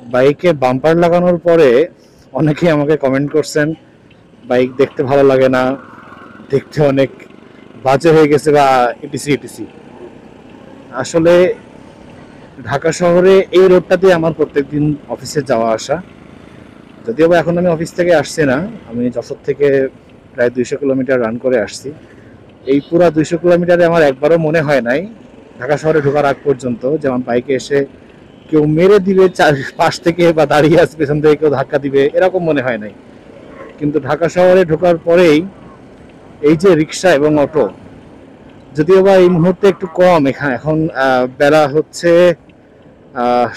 বাইকে বাম্পার লাগানোর পরে অনেকেই আমাকে কমেন্ট করছেন বাইক দেখতে ভালো লাগে না, দেখতে অনেক বাজে হয়ে গেছে বা ইটিসি ইটিসি। আসলে ঢাকা শহরে এই রোডটা দিয়ে আমার প্রত্যেকদিন অফিসে যাওয়া আসা। যদিও বা এখন আমি অফিস থেকে আসছি না, আমি যশোর থেকে প্রায় 200 কিলোমিটার রান করে আসছি। এই পুরো 200 কিলোমিটারে আমার একবারও মনে হয় নাই ঢাকা শহরে ঢোকার আগ পর্যন্ত যেমন বাইকে এসে কেউ মেরে দিবে পাশ থেকে বা দাঁড়িয়ে আছে পেছন থেকে কেউ ধাক্কা দিবে, এরকম মনে হয় নাই। কিন্তু ঢাকা শহরে ঢোকার পরেই এই যে রিক্সা এবং অটো, যদিও বা এই মুহূর্তে একটু কম এখানে, এখন বেলা হচ্ছে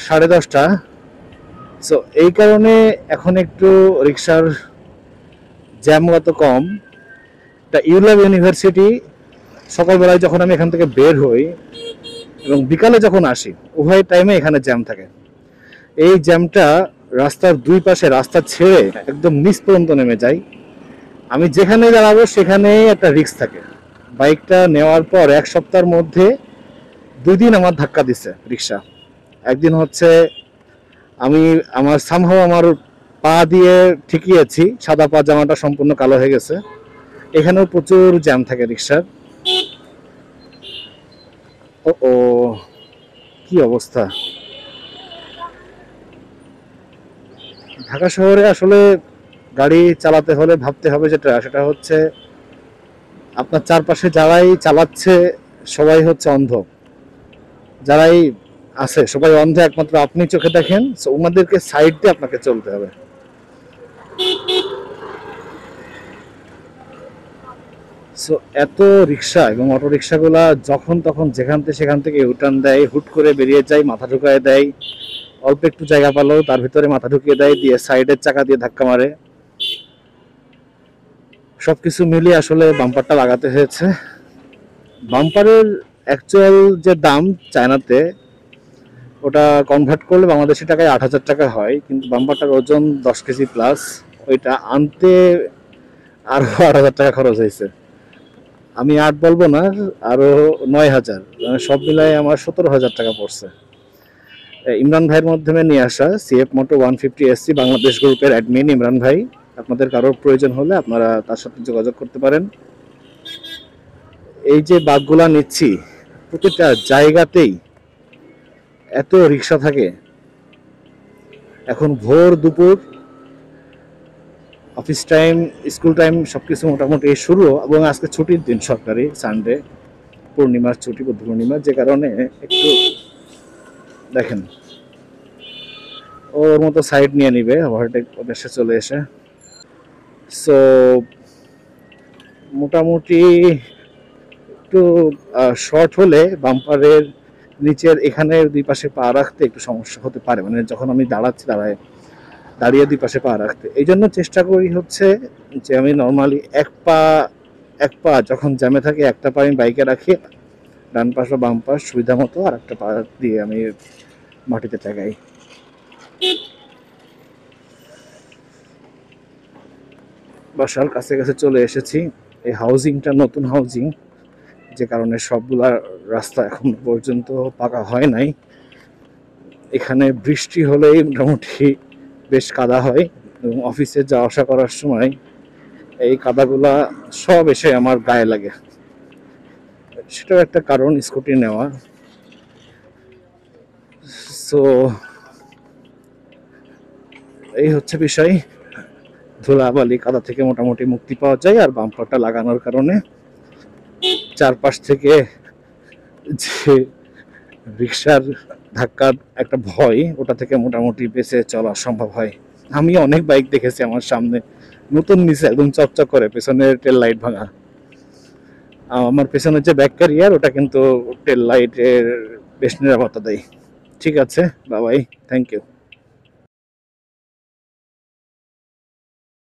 10:30। সো এই কারণে এখন একটু রিক্সার জ্যাম অত কম। তা ইউল্যাব ইউনিভার্সিটি সকালবেলায় যখন আমি এখান থেকে বের হই এবং বিকালে যখন আসি, উভয় টাইমে এখানে জ্যাম থাকে। এই জ্যামটা রাস্তার দুই পাশে রাস্তা ছেড়ে একদম নিচ পর্যন্ত নেমে যায়। আমি যেখানে দাঁড়াবো সেখানে একটা রিস্ক থাকে। বাইকটা নেওয়ার পর 1 সপ্তাহের মধ্যে 2 দিন আমার ধাক্কা দিছে রিক্সা। একদিন হচ্ছে আমি আমার পা দিয়ে ঠেকিয়েছি, সাদা পা জামাটা সম্পূর্ণ কালো হয়ে গেছে। এখানেও প্রচুর জ্যাম থাকে রিক্সার। ও ও, কি অবস্থা! ঢাকা শহরে আসলে গাড়ি চালাতে হলে ভাবতে হবে যেটা, সেটা হচ্ছে আপনার চারপাশে যারাই চালাচ্ছে সবাই হচ্ছে অন্ধ। যারাই আছে সবাই অন্ধ, একমাত্র আপনি চোখে দেখেন। সো ওনাদেরকে সাইড দিয়ে আপনাকে চলতে হবে। সো এত রিক্সা এবং অটো রিক্সাগুলা যখন তখন যেখান থেকে সেখান থেকে ইউটার্ন দেয়, হুট করে বেরিয়ে যায়, মাথা ঢুকায় দেয়। অল্প একটু জায়গা পালেও তার ভিতরে মাথা ঢুকিয়ে দেয়, দিয়ে সাইডের চাকা দিয়ে ধাক্কা মারে। সবকিছু মিলিয়ে আসলে বাম্পারটা লাগাতে হয়েছে। বাম্পারের অ্যাকচুয়াল যে দাম চায়নাতে, ওটা কনভার্ট করলে বাংলাদেশি টাকায় 8,000 টাকা হয়, কিন্তু বাম্পারটার ওজন 10 কেজি প্লাস। ওইটা আনতে আরো 8,000 টাকা খরচ হয়েছে। আমি 8 বলবো না, আরো 9,000, মানে সব মিলাই আমার 17,000 টাকা পড়ছে। ইমরান ভাইয়ের মাধ্যমে নিয়ে আসা সিএফ মোটো 150 SC বাংলাদেশ গ্রুপের অ্যাডমিন ইমরান ভাই। আপনাদের কারোর প্রয়োজন হলে আপনারা তার সাথে যোগাযোগ করতে পারেন। এই যে বাগগুলা নিচ্ছি, প্রতিটা জায়গাতেই এত রিক্সা থাকে। এখন ভোর দুপুর, অফিস টাইম, স্কুল টাইম সবকিছু মোটামুটি শুরু, এবং আজকে ছুটির দিন, সরকারি সানডে, পূর্ণিমার ছুটি, বুদ্ধ পূর্ণিমা, যে কারণে একটু দেখেন ওর মতো সাইড নিয়ে নিবে ওভারটেক দেশে চলে এসে। সো মোটামুটি একটু শর্ট হলে বাম্পারের নিচের এখানে দুই পাশে পা রাখতে একটু সমস্যা হতে পারে, মানে যখন আমি দাঁড়াচ্ছি দাঁড়িয়ে দুই পাশে পা রাখতে। এই জন্য চেষ্টা করি হচ্ছে যে আমি নর্মালি এক পা যখন জ্যামে থাকে একটা পা আমি বাইকে রাখি, ডান পাশ বা বাম পাশ সুবিধা মতো, আর একটা পা দিয়ে আমি মাটিতে ঠেকাই। বাসার কাছে কাছে চলে এসেছি। এই হাউজিংটা নতুন হাউজিং, যে কারণে সবগুলা রাস্তা এখন পর্যন্ত পাকা হয় নাই। এখানে বৃষ্টি হলেই মোটামুটি বেশ কাদা হয়, এবং অফিসে যাওয়া আসা করার সময় এই কাদাগুলা সব এসে আমার গায়ে লাগে। সেটাও একটা কারণ স্কুটি নেওয়া। সো এই হচ্ছে বিষয়। ধুলাবালি কাদা থেকে মোটামুটি মুক্তি পাওয়া যায়, আর বাম্পারটা লাগানোর কারণে চারপাশ থেকে যে রিক্সার ধাক্কার একটা ভয়, ওটা থেকে মোটামুটি বেঁচে চলা সম্ভব হয়। আমি অনেক বাইক দেখেছি আমার সামনে নতুন নিচে একদম চকচক করে, পেছনের টেল লাইট ভাঙা। আমার পেছনের যে ব্যাক ক্যারিয়ার, ওটা কিন্তু টেল লাইটের বেশ নিরাপত্তা দেয়। ঠিক আছে, বাবাই, থ্যাংক ইউ।